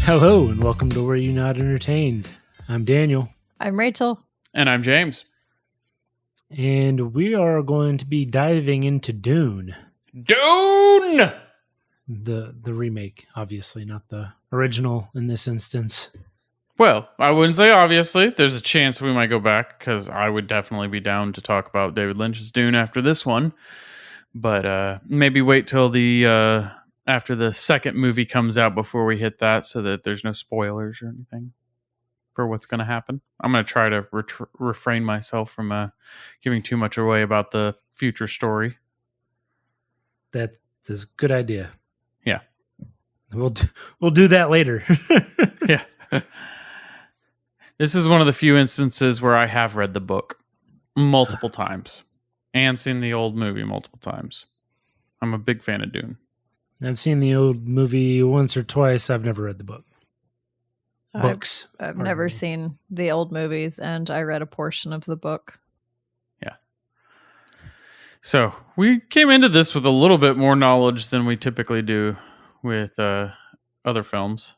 Hello and welcome to Were You Not Entertained? I'm Daniel. I'm Rachel. And I'm James. And we are going to be diving into Dune. Dune! The remake, obviously, not the original in this instance. Well, I wouldn't say obviously. There's a chance we might go back because I would definitely be down to talk about David Lynch's Dune after this one. But maybe wait till the after the second movie comes out before we hit that so that there's no spoilers or anything for what's going to happen. I'm going to try to refrain myself from giving too much away about the future story. That is a good idea. Yeah. We'll do that later. Yeah. This is one of the few instances where I have read the book multiple times and seen the old movie multiple times. I'm a big fan of Dune. I've seen the old movie once or twice. I've never read the book. Books. I've never seen the old movies, and I read a portion of the book. Yeah. So we came into this with a little bit more knowledge than we typically do with other films.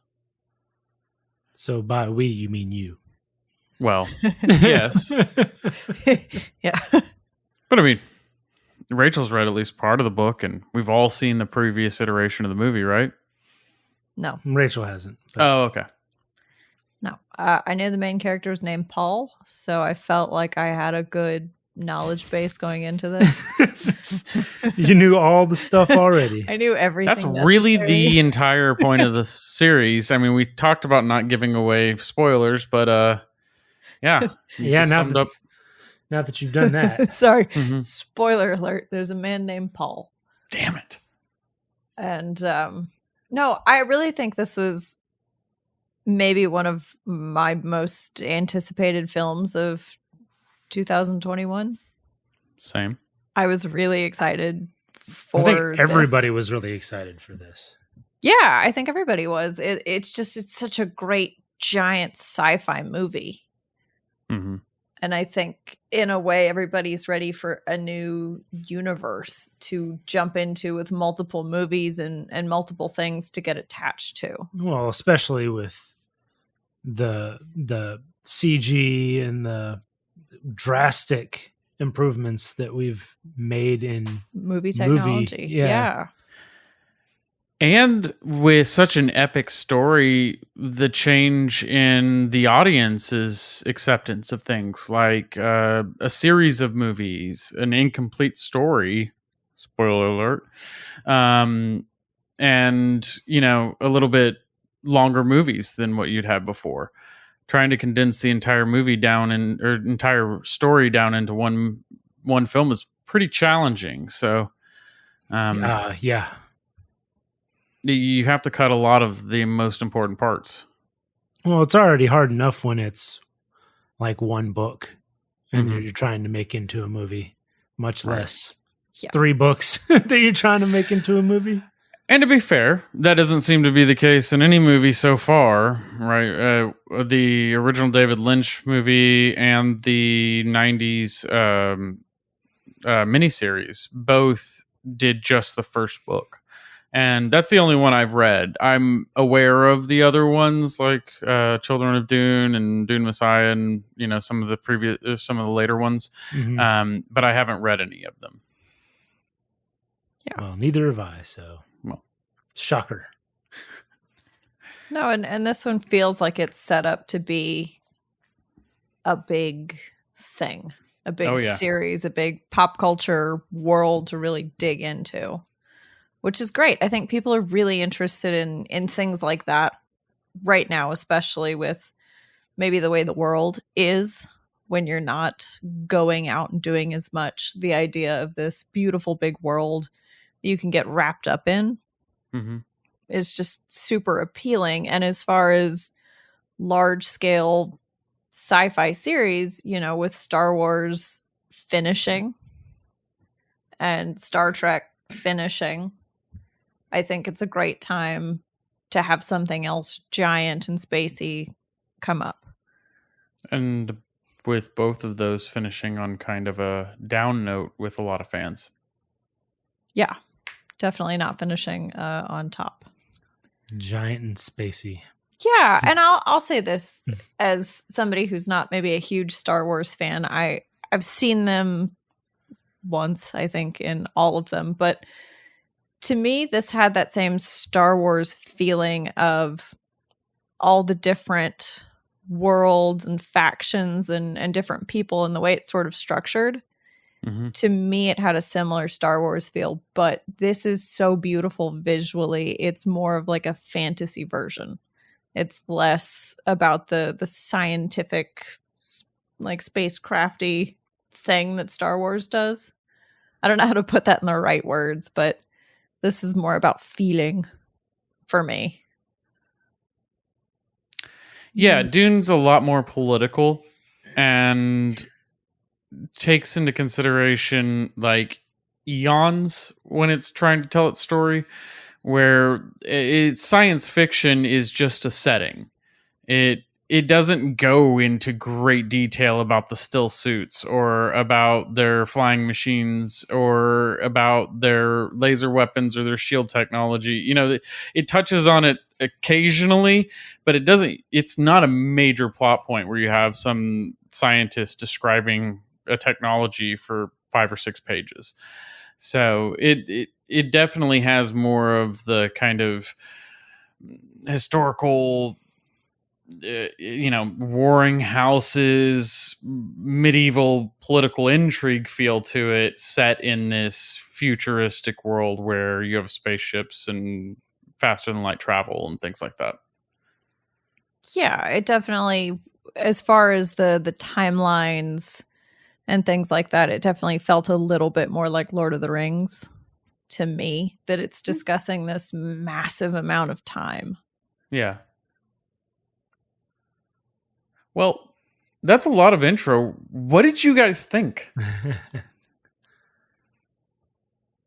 So by we, you mean you? Well, yes. Yeah. But I mean, Rachel's read at least part of the book, and we've all seen the previous iteration of the movie, right? No. Rachel hasn't. But... Oh, okay. No. I knew the main character was named Paul, so I felt like I had a good knowledge base going into this. You knew all the stuff already. I knew everything. That's really the entire point of the series. I mean, we talked about not giving away spoilers, but yeah. Yeah, now that you've done that. Sorry. Mm-hmm. Spoiler alert. There's a man named Paul. Damn it. And no, I really think this was maybe one of my most anticipated films of 2021. Same. I was really excited for I think everybody this. was really excited for this. Yeah, I think everybody was. It's such a great giant sci-fi movie. Mm-hmm. And I think in a way everybody's ready for a new universe to jump into with multiple movies and multiple things to get attached to. Well, especially with the CG and the drastic improvements that we've made in movie technology. Yeah. And with such an epic story, the change in the audience's acceptance of things like a series of movies, an incomplete story, spoiler alert, and, you know, a little bit longer movies than what you'd have before. Trying to condense the entire movie down or entire story down into one film is pretty challenging. So, yeah. You have to cut a lot of the most important parts. Well, it's already hard enough when it's like one book and you're trying to make into a movie, much less 3 books that you're trying to make into a movie. And to be fair, that doesn't seem to be the case in any movie so far, right? The original David Lynch movie and the 90s miniseries both did just the first book. And that's the only one I've read. I'm aware of the other ones like Children of Dune and Dune Messiah and, you know, some of the later ones. Mm-hmm. But I haven't read any of them. Yeah. Well, neither have I, so shocker. No, and this one feels like it's set up to be a big thing, a big series, a big pop culture world to really dig into. Which is great. I think people are really interested in things like that right now, especially with maybe the way the world is when you're not going out and doing as much. The idea of this beautiful big world that you can get wrapped up in is just super appealing. And as far as large scale sci-fi series, you know, with Star Wars finishing and Star Trek finishing, I think it's a great time to have something else giant and spacey come up. And with both of those finishing on kind of a down note with a lot of fans. Yeah, definitely not finishing on top. Giant and spacey. Yeah, and I'll say this as somebody who's not maybe a huge Star Wars fan. I've seen them once, I think, in all of them, but to me, this had that same Star Wars feeling of all the different worlds and factions and different people and the way it's sort of structured. Mm-hmm. To me, it had a similar Star Wars feel, but this is so beautiful visually. It's more of like a fantasy version. It's less about the scientific, like spacecrafty thing that Star Wars does. I don't know how to put that in the right words, but this is more about feeling for me. Yeah, Dune's a lot more political and takes into consideration like eons when it's trying to tell its story, where it's science fiction is just a setting. It doesn't go into great detail about the still suits or about their flying machines or about their laser weapons or their shield technology. You know, it touches on it occasionally, but it's not a major plot point where you have some scientist describing a technology for 5 or 6 pages. So it definitely has more of the kind of historical, warring houses, medieval political intrigue feel to it, set in this futuristic world where you have spaceships and faster than light travel and things like that. Yeah, it definitely, as far as the timelines and things like that, it definitely felt a little bit more like Lord of the Rings to me, that it's discussing this massive amount of time. Yeah. Well, that's a lot of intro. What did you guys think?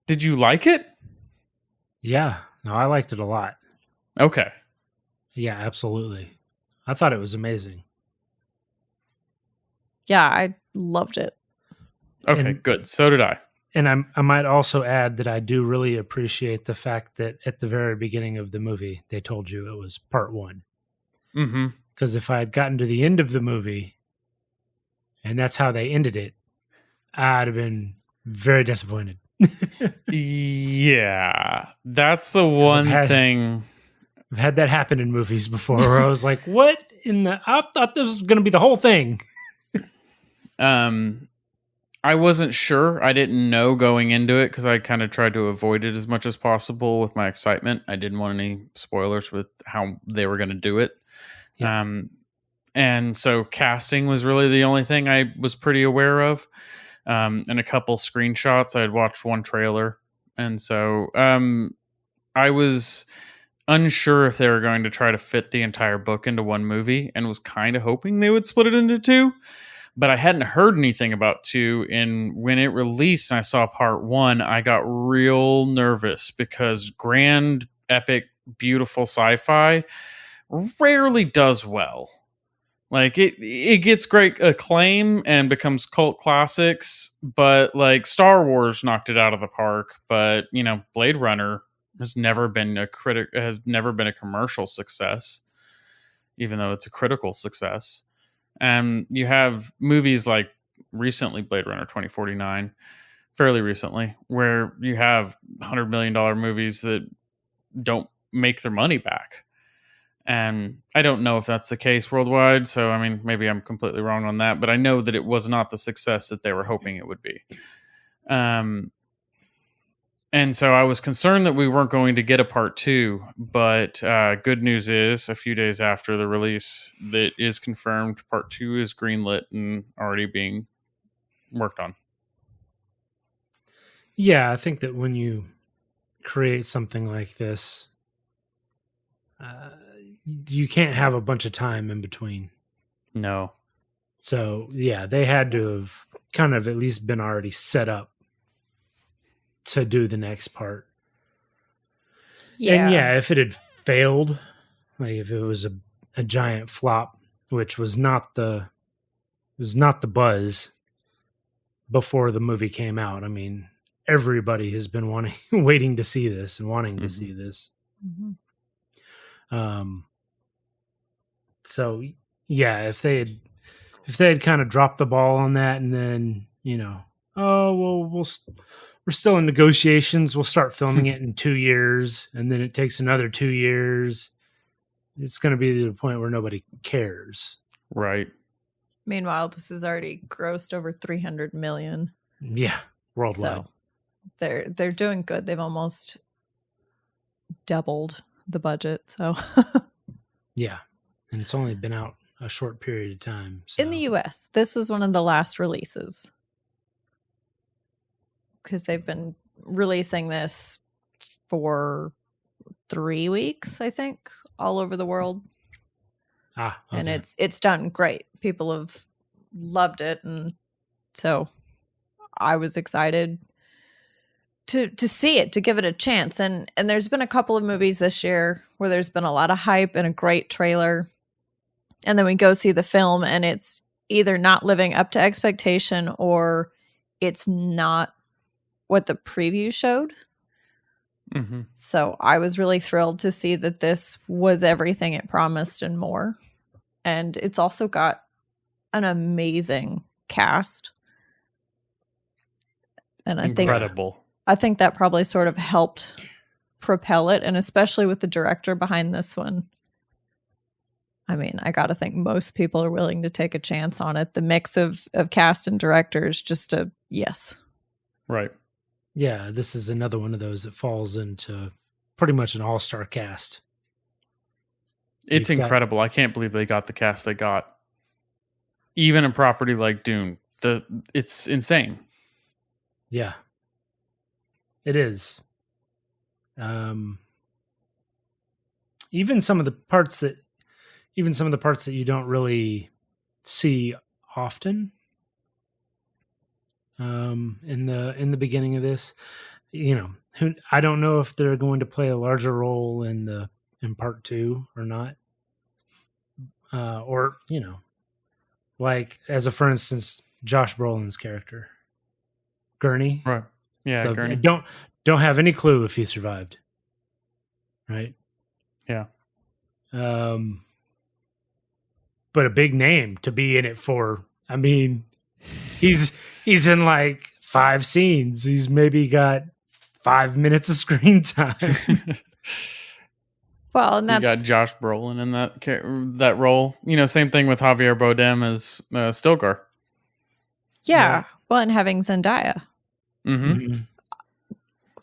Did you like it? Yeah. No, I liked it a lot. Okay. Yeah, absolutely. I thought it was amazing. Yeah, I loved it. Okay, good. So did I. And I might also add that I do really appreciate the fact that at the very beginning of the movie, they told you it was part 1. Mm-hmm. Because if I had gotten to the end of the movie and that's how they ended it, I'd have been very disappointed. Yeah, that's the one thing. I've had that happen in movies before where I was like, what in the... I thought this was going to be the whole thing. I wasn't sure. I didn't know going into it because I kind of tried to avoid it as much as possible with my excitement. I didn't want any spoilers with how they were going to do it. Yeah. And so casting was really the only thing I was pretty aware of. And a couple screenshots. I had watched one trailer. And so I was unsure if they were going to try to fit the entire book into one movie and was kind of hoping they would split it into 2. But I hadn't heard anything about 2. And when it released and I saw part 1, I got real nervous because grand, epic, beautiful sci-fi rarely does well. Like it gets great acclaim and becomes cult classics, but like Star Wars knocked it out of the park. But Blade Runner has never been a commercial success, even though it's a critical success. And you have movies like recently Blade Runner 2049, fairly recently, where you have $100 million movies that don't make their money back. And I don't know if that's the case worldwide. So, I mean, maybe I'm completely wrong on that, but I know that it was not the success that they were hoping it would be. And so I was concerned that we weren't going to get a part 2, but good news is a few days after the release, that is confirmed part 2 is greenlit and already being worked on. Yeah, I think that when you create something like this, you can't have a bunch of time in between. No. So, yeah, they had to have kind of at least been already set up to do the next part. Yeah. And yeah, if it had failed, like if it was a giant flop, which was not the buzz before the movie came out. I mean, everybody has been waiting to see this and wanting to see this. Mm-hmm. So yeah, if they had kind of dropped the ball on that, and then oh well, we're still in negotiations. We'll start filming it in 2 years, and then it takes another 2 years. It's going to be the point where nobody cares. Right. Meanwhile, this has already grossed over 300 million. Yeah, worldwide. So they're doing good. They've almost doubled the budget. So yeah, and it's only been out a short period of time. So. In the US, this was one of the last releases because they've been releasing this for 3 weeks, I think, all over the world. Okay. And it's done great. People have loved it, and so I was excited to see it, to give it a chance. And there's been a couple of movies this year where there's been a lot of hype and a great trailer, and then we go see the film and it's either not living up to expectation or it's not what the preview showed. Mm-hmm. So I was really thrilled to see that this was everything it promised and more. And it's also got an amazing cast. And I think that probably sort of helped propel it, and especially with the director behind this one. I mean, I got to think most people are willing to take a chance on it. The mix of cast and directors, just a yes. Right. Yeah, this is another one of those that falls into pretty much an all-star cast. It's incredible. I can't believe they got the cast they got. Even a property like Dune. It's insane. Yeah. It is. Even some of the parts that you don't really see often. In the beginning of this, I don't know if they're going to play a larger role in part 2 or not. Or like for instance, Josh Brolin's character, Gurney. Right. Yeah. So Gurney. Don't have any clue if he survived. Right. Yeah. But a big name to be in it for. I mean, he's in like 5 scenes. He's maybe got 5 minutes of screen time. Well, and that's you got Josh Brolin in that role. Same thing with Javier Bardem as Stilgar. Yeah. Well, and having Zendaya. Mm-hmm. Mm-hmm.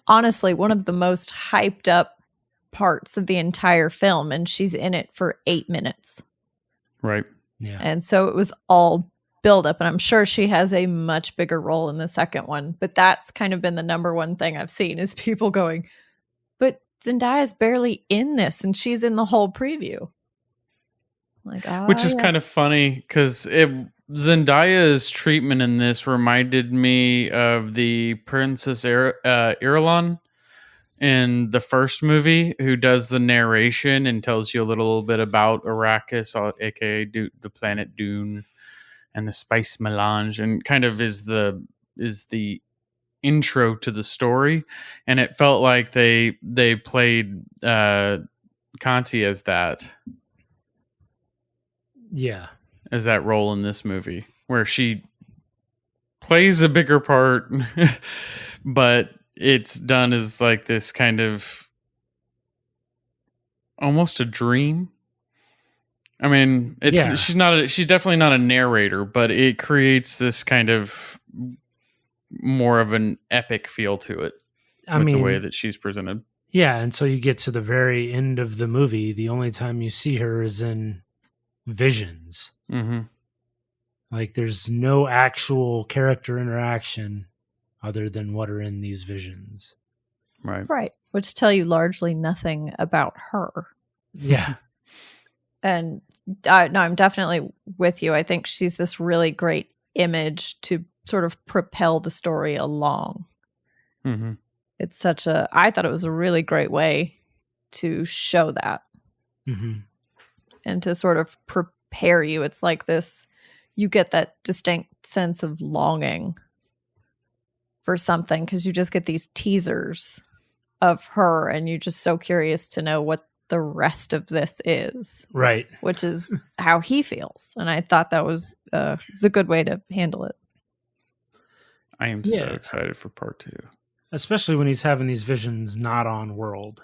Honestly, one of the most hyped up parts of the entire film, and she's in it for 8 minutes. Right. Yeah. And so it was all build up, and I'm sure she has a much bigger role in the second one, but that's kind of been the number one thing I've seen is people going, but Zendaya's barely in this and she's in the whole preview. Like, which is kind of funny because Zendaya's treatment in this reminded me of the Princess Irulan in the first movie, who does the narration and tells you a little bit about Arrakis, aka the planet Dune, and the spice melange, and kind of is the intro to the story. And it felt like they played Conti as that. Yeah. As that role in this movie, where she plays a bigger part, but it's done as like this kind of almost a dream. I mean, she's definitely not a narrator, but it creates this kind of more of an epic feel to it. The way that she's presented. Yeah, and so you get to the very end of the movie. The only time you see her is in visions. Mm-hmm. Like there's no actual character interaction other than what are in these visions. Right. Which tell you largely nothing about her. Yeah. And I'm definitely with you. I think she's this really great image to sort of propel the story along. Mm-hmm. It's I thought it was a really great way to show that. Mm-hmm. And to sort of prepare you. It's like this, you get that distinct sense of longing for something because you just get these teasers of her and you're just so curious to know what the rest of this is. Right. Which is how he feels. And I thought that was a good way to handle it. I am so excited for part 2. Especially when he's having these visions not on world.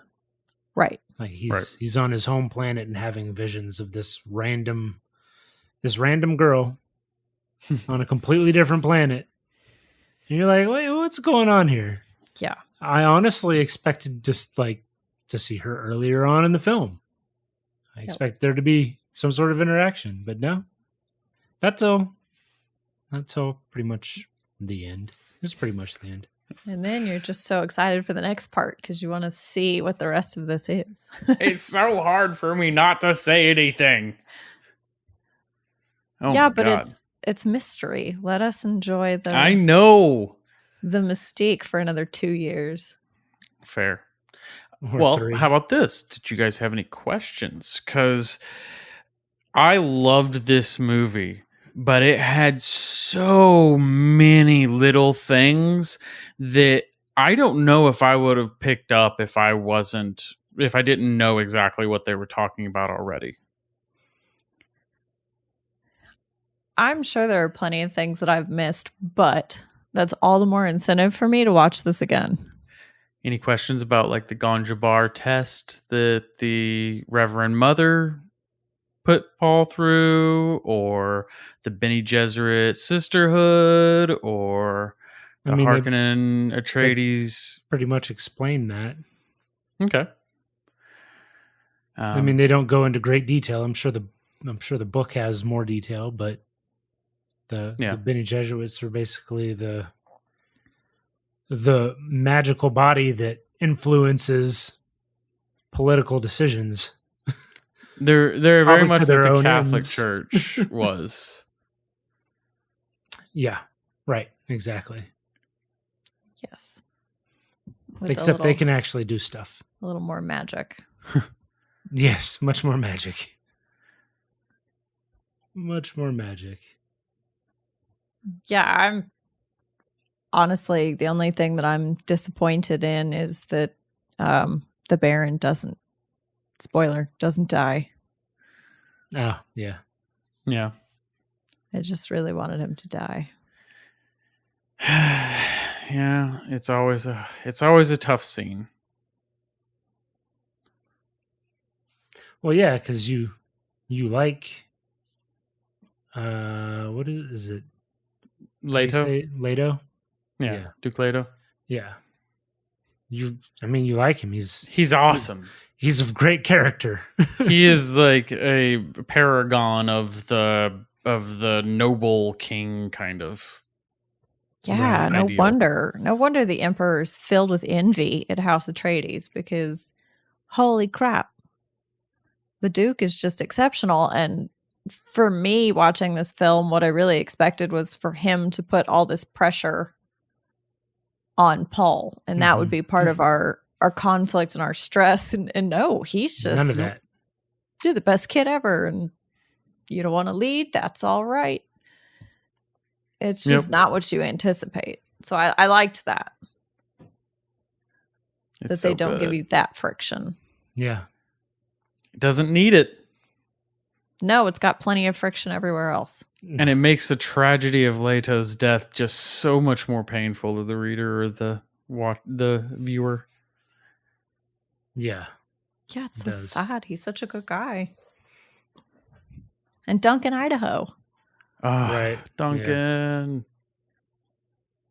Right. Like he's on his home planet and having visions of this random girl on a completely different planet. And you're like, wait, what's going on here? Yeah. I honestly expected just like to see her earlier on in the film. I expect there to be some sort of interaction, but no. That's all pretty much the end. It's pretty much the end. And then you're just so excited for the next part because you want to see what the rest of this is. It's so hard for me not to say anything. Oh yeah, but it's mystery. Let us enjoy the mystique for another 2 years. Fair. Or well, 3. How about this? Did you guys have any questions? Because I loved this movie, but it had so many little things that I don't know if I would have picked up if I didn't know exactly what they were talking about already. I'm sure there are plenty of things that I've missed, but that's all the more incentive for me to watch this again. Any questions about like the Ganja Bar test that the Reverend Mother put Paul through, or the Bene Gesserit sisterhood, or the Harkonnen Atreides? Pretty much explain that. Okay. They don't go into great detail. I'm sure the book has more detail, but the Bene Gesserits are basically the magical body that influences political decisions. They're very much like the Catholic ends. Church was. Yeah, right. Exactly. Yes. Except they can actually do stuff. A little more magic. Yes, much more magic. Much more magic. Yeah, I'm honestly, the only thing that I'm disappointed in is that the Baron doesn't die. Oh, yeah. Yeah. I just really wanted him to die. Yeah, it's always a tough scene. Well, yeah, because you like what is it? Leto? Leto? Yeah. Duke Leto. Yeah. You like him. He's awesome. He's a great character. He is like a paragon of the noble king kind of. Yeah, no wonder the Emperor's filled with envy at House Atreides, because holy crap, the Duke is just exceptional. And for me, watching this film, what I really expected was for him to put all this pressure on Paul, and that would be part of our conflict and our stress. And no, he's just none of that. You're the best kid ever, and you don't want to lead. That's all right. It's just not what you anticipate. So I liked that. That they don't give you that friction. Yeah. It doesn't need it. No, it's got plenty of friction everywhere else. And it makes the tragedy of Leto's death just so much more painful to the reader or the viewer. Yeah. Yeah, it's so sad. He's such a good guy. And Duncan, Idaho. Oh, right. Duncan.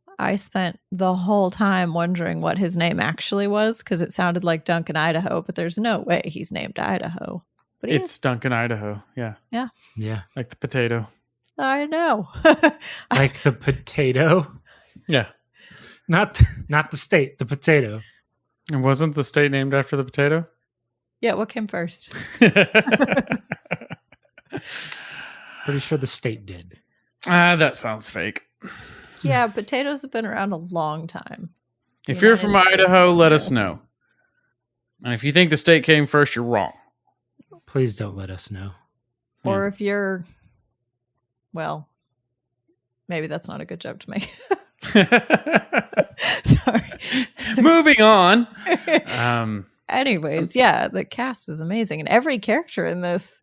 Yeah. I spent the whole time wondering what his name actually was, because it sounded like Duncan, Idaho, but there's no way he's named Idaho. But it's Duncan, Idaho. Yeah. Yeah. Yeah. Like the potato. I know. Like the potato? Yeah. Not the state, the potato. And wasn't the state named after the potato? Yeah, what came first? Pretty sure the state did. That sounds fake. Yeah, potatoes have been around a long time. If you're from Idaho, let us know. And if you think the state came first, you're wrong. Please don't let us know. Or if you're, well, maybe that's not a good joke to make. Sorry. Moving on. Anyways, yeah, the cast is amazing. And every character in this,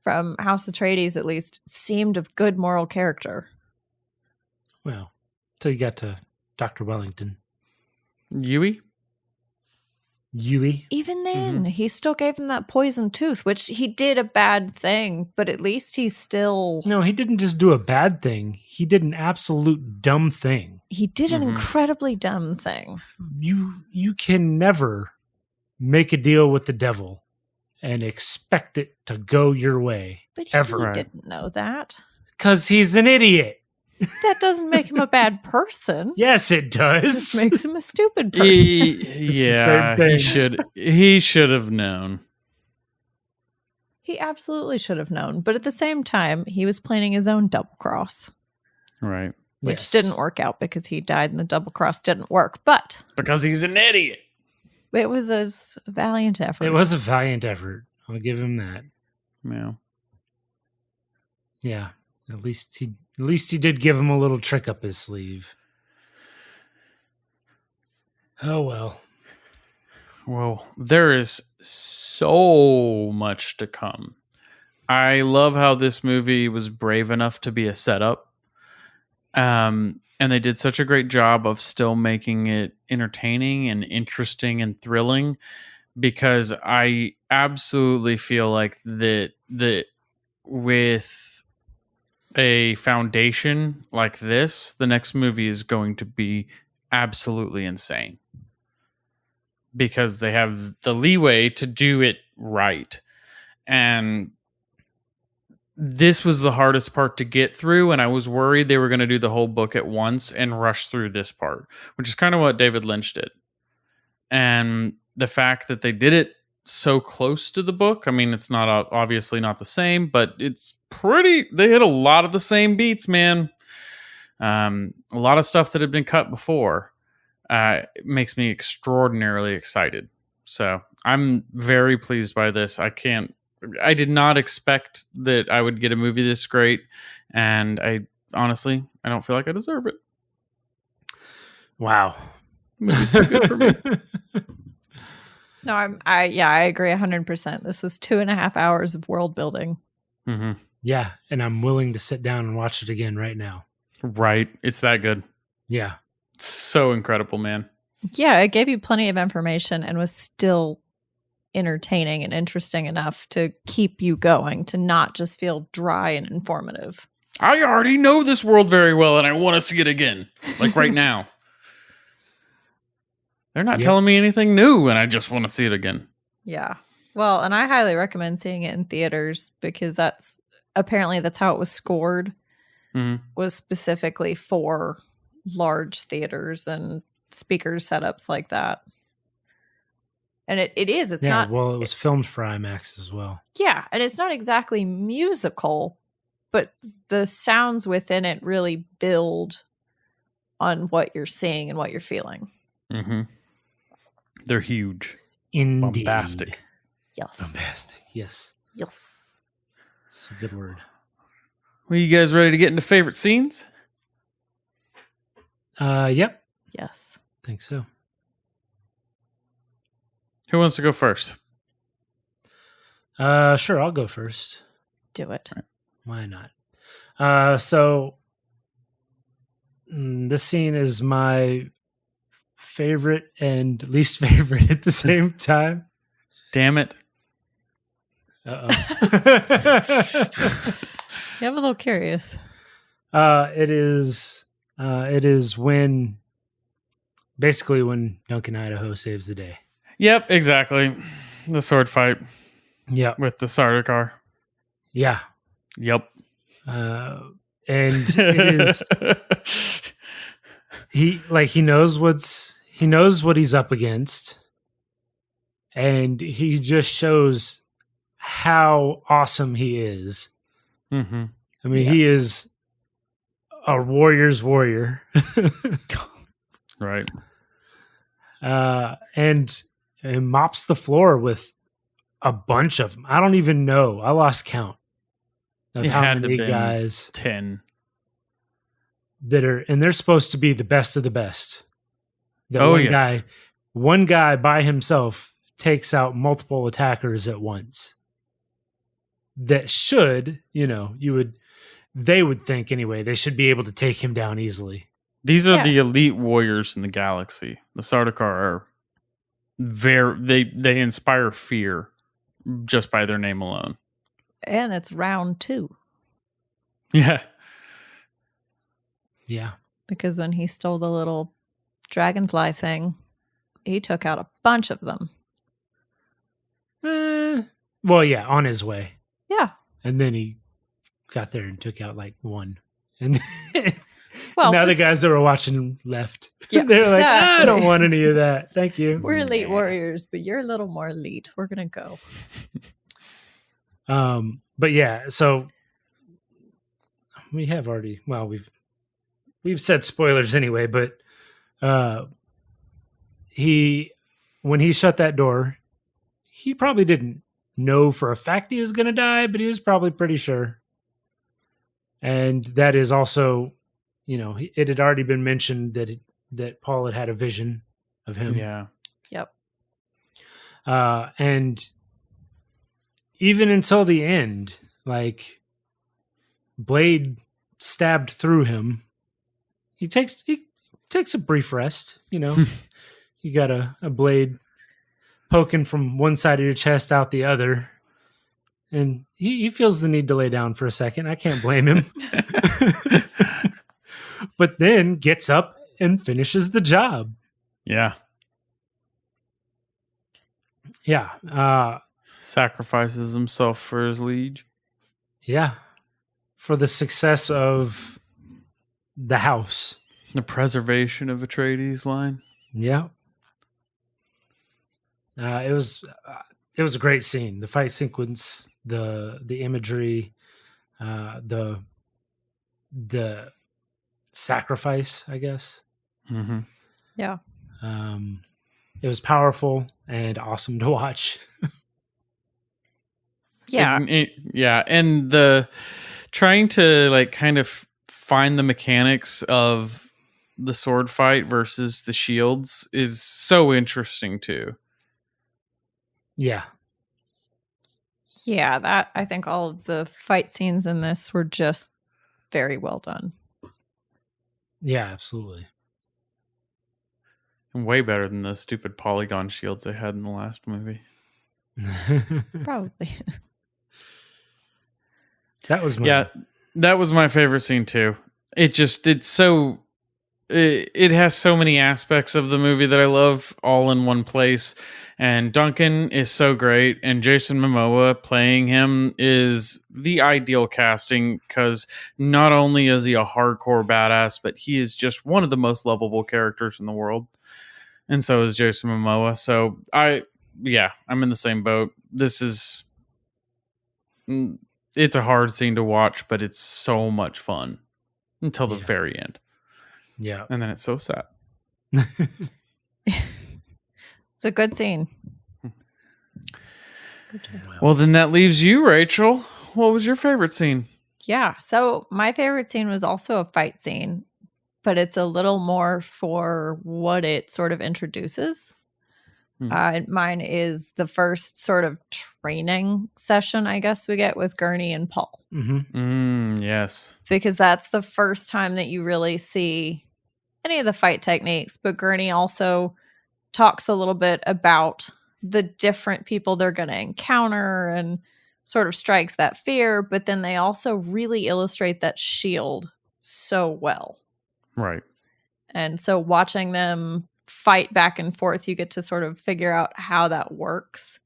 from House Atreides at least, seemed of good moral character. Well, till you got to Dr. Wellington. Yui? Even then, he still gave him that poison tooth, which he did a bad thing, but at least he's still... No, he didn't just do a bad thing. He did an absolute dumb thing. He did an incredibly dumb thing. You can never make a deal with the devil and expect it to go your way. But he ever. didn't know that. Because he's an idiot. That doesn't make him a bad person. Yes, it does. It just makes him a stupid person. He should have known. He absolutely should have known. But at the same time, he was planning his own double cross. Right. Which didn't work out because he died and the double cross didn't work. But because he's an idiot. It was a valiant effort. It was a valiant effort. I'll give him that. Yeah. Yeah. At least he did give him a little trick up his sleeve. Oh well. Well, there is so much to come. I love how this movie was brave enough to be a setup. And they did such a great job of still making it entertaining and interesting and thrilling, because I absolutely feel like that with a foundation like this, the next movie is going to be absolutely insane, because they have the leeway to do it right. And this was the hardest part to get through, and I was worried they were going to do the whole book at once and rush through this part, which is kind of what David Lynch did. And the fact that they did it so close to the book, I mean, it's not obviously not the same, but it's they hit a lot of the same beats, man. A lot of stuff that had been cut before. It makes me extraordinarily excited. So I'm very pleased by this. I did not expect that I would get a movie this great, and I don't feel like I deserve it. Wow. The movie's too good for me. No, I agree 100%. This was 2.5 hours of world building. Mm-hmm. Yeah, and I'm willing to sit down and watch it again right now. Right. It's that good. Yeah. So incredible, man. Yeah, it gave you plenty of information and was still entertaining and interesting enough to keep you going, to not just feel dry and informative. I already know this world very well, and I want to see it again. Like right now. They're not telling me anything new, and I just want to see it again. Yeah. Well, and I highly recommend seeing it in theaters, because that's how it was scored. Mm-hmm. Was specifically for large theaters and speaker setups like that. And it's not... Well, it was filmed for IMAX as well. Yeah, and it's not exactly musical, but the sounds within it really build on what you're seeing and what you're feeling. Mm-hmm. They're huge. Indeed. Bombastic. Yes. Bombastic, yes. Yes. It's a good word. Well, you guys ready to get into favorite scenes? Yep. Yes. Think so. Who wants to go first? Sure, I'll go first. Do it. Why not? So this scene is my favorite and least favorite at the same time. Damn it. Uh-oh. Yeah, I'm a little curious. It is when Duncan Idaho saves the day. Yep, exactly. The sword fight. Yep. With the Sardaukar. Yeah. Yep. And it is he knows what he's up against, and he just shows how awesome he is. Mm-hmm. I mean, he is a warrior's warrior. Right. And mops the floor with a bunch of them. I don't even know. I lost count of it how had many to been guys 10 and they're supposed to be the best of the best. One guy by himself takes out multiple attackers at once. That should, they would think anyway, they should be able to take him down easily. These are the elite warriors in the galaxy. The Sardaukar are they inspire fear just by their name alone. And it's round 2. Yeah. Yeah. Because when he stole the little dragonfly thing, he took out a bunch of them. Well, yeah, on his way. Yeah. And then he got there and took out like one. And well, now the guys that were watching left. Yeah, they're like, I don't want any of that. Thank you. We're elite warriors, but you're a little more elite. We're going to go. But yeah, so we have already, we've said spoilers anyway, but when he shut that door, he probably didn't know for a fact he was going to die, but he was probably pretty sure. And that is also, it had already been mentioned that Paul had a vision of him. Yeah. Yep. And even until the end, like Blade stabbed through him, he takes a brief rest. You got a blade poking from one side of your chest out the other, and he feels the need to lay down for a second. I can't blame him. But then gets up and finishes the job. Yeah. Yeah. Sacrifices himself for his liege. Yeah. For the success of the house. The preservation of Atreides' line. Yeah. It was a great scene. The fight sequence, the imagery, the sacrifice, I guess. Mm-hmm. Yeah. It was powerful and awesome to watch. Yeah. And the trying to like kind of find the mechanics of the sword fight versus the shields is so interesting too. Yeah. Yeah, that I think all of the fight scenes in this were just very well done. Yeah, absolutely. And way better than the stupid polygon shields they had in the last movie. Probably. That was my favorite scene too. It has so many aspects of the movie that I love all in one place. And Duncan is so great, and Jason Momoa playing him is the ideal casting because not only is he a hardcore badass, but he is just one of the most lovable characters in the world. And so is Jason Momoa. So I'm in the same boat. It's a hard scene to watch, but it's so much fun until the very end. Yeah. And then it's so sad. It's a good scene. Well, then that leaves you, Rachel. What was your favorite scene? Yeah. So my favorite scene was also a fight scene, but it's a little more for what it sort of introduces. Mine is the first sort of training session, I guess, we get with Gurney and Paul. Mm-hmm. Yes. Because that's the first time that you really see any of the fight techniques. But Gurney also talks a little bit about the different people they're going to encounter and sort of strikes that fear. But then they also really illustrate that shield so well. Right. And so watching them fight back and forth, you get to sort of figure out how that works.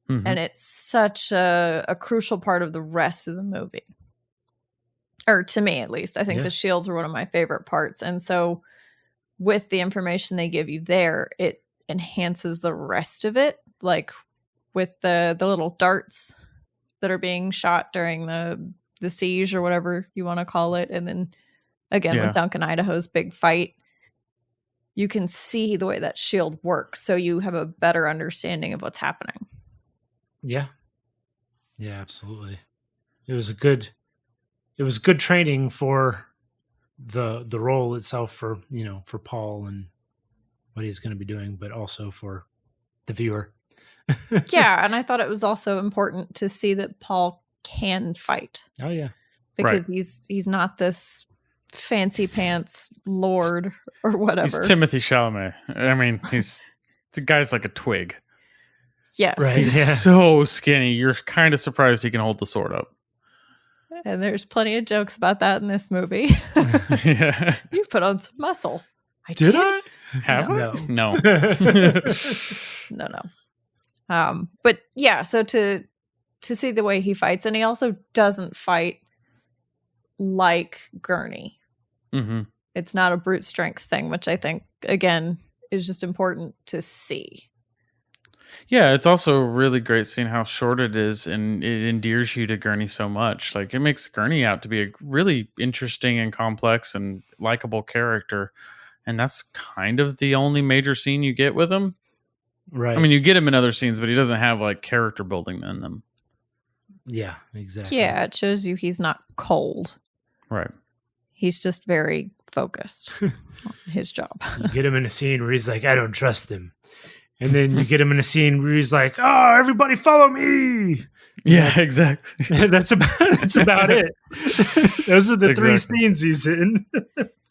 Mm-hmm. And it's such a crucial part of the rest of the movie. Or to me, at least. I think the shields were one of my favorite parts. And so with the information they give you there, it enhances the rest of it. Like with the little darts that are being shot during the siege or whatever you want to call it. And then again, with Duncan Idaho's big fight, you can see the way that shield works. So you have a better understanding of what's happening. Yeah. Yeah, absolutely. It was good training for the role itself for Paul and what he's going to be doing, but also for the viewer. Yeah, and I thought it was also important to see that Paul can fight. Oh yeah. Because he's not this fancy pants lord or whatever. He's Timothy Chalamet. I mean, the guy's like a twig. Yes. Right. He's so skinny. You're kind of surprised he can hold the sword up. And there's plenty of jokes about that in this movie. Yeah. You put on some muscle. Did I? Have No. I? No. No. But yeah, so to see the way he fights, and he also doesn't fight like Gurney. Mm-hmm. It's not a brute strength thing, which I think, again, is just important to see. Yeah, it's also really great seeing how short it is, and it endears you to Gurney so much. Like, it makes Gurney out to be a really interesting and complex and likable character. And that's kind of the only major scene you get with him. Right. I mean, you get him in other scenes, but he doesn't have like character building in them. Yeah, exactly. Yeah, it shows you he's not cold. Right. He's just very focused on his job. You get him in a scene where he's like, I don't trust them. And then you get him in a scene where he's like, oh, everybody follow me. Yeah, exactly. That's about it. Those are the three scenes he's in.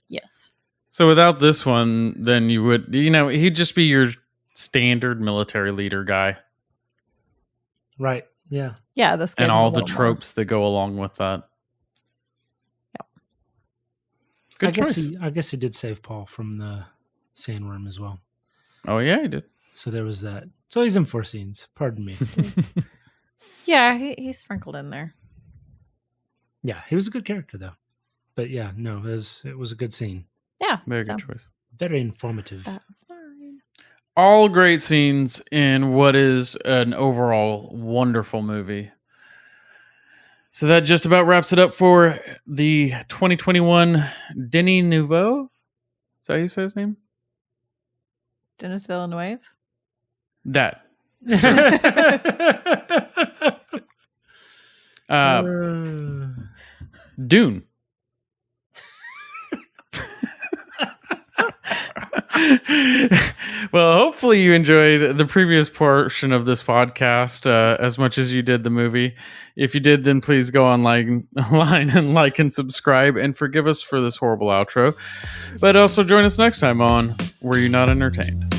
Yes. So without this one, then you would, he'd just be your standard military leader guy. Right. Yeah. Yeah. This and all the tropes that go along with that. Yep. Good choice. I guess he did save Paul from the sandworm as well. Oh yeah, he did. So there was that. So he's in 4 scenes. Pardon me. Yeah, he's sprinkled in there. Yeah, he was a good character though. But yeah, no, it was a good scene. Yeah. Very good choice. Very informative. That was fine. All great scenes in what is an overall wonderful movie. So that just about wraps it up for the 2021 Denis Nouveau. Is that how you say his name? Denis Villeneuve? That. Dune. Well, hopefully you enjoyed the previous portion of this podcast as much as you did the movie. If you did, then please go online and like and subscribe, and forgive us for this horrible outro. But also join us next time on Were You Not Entertained?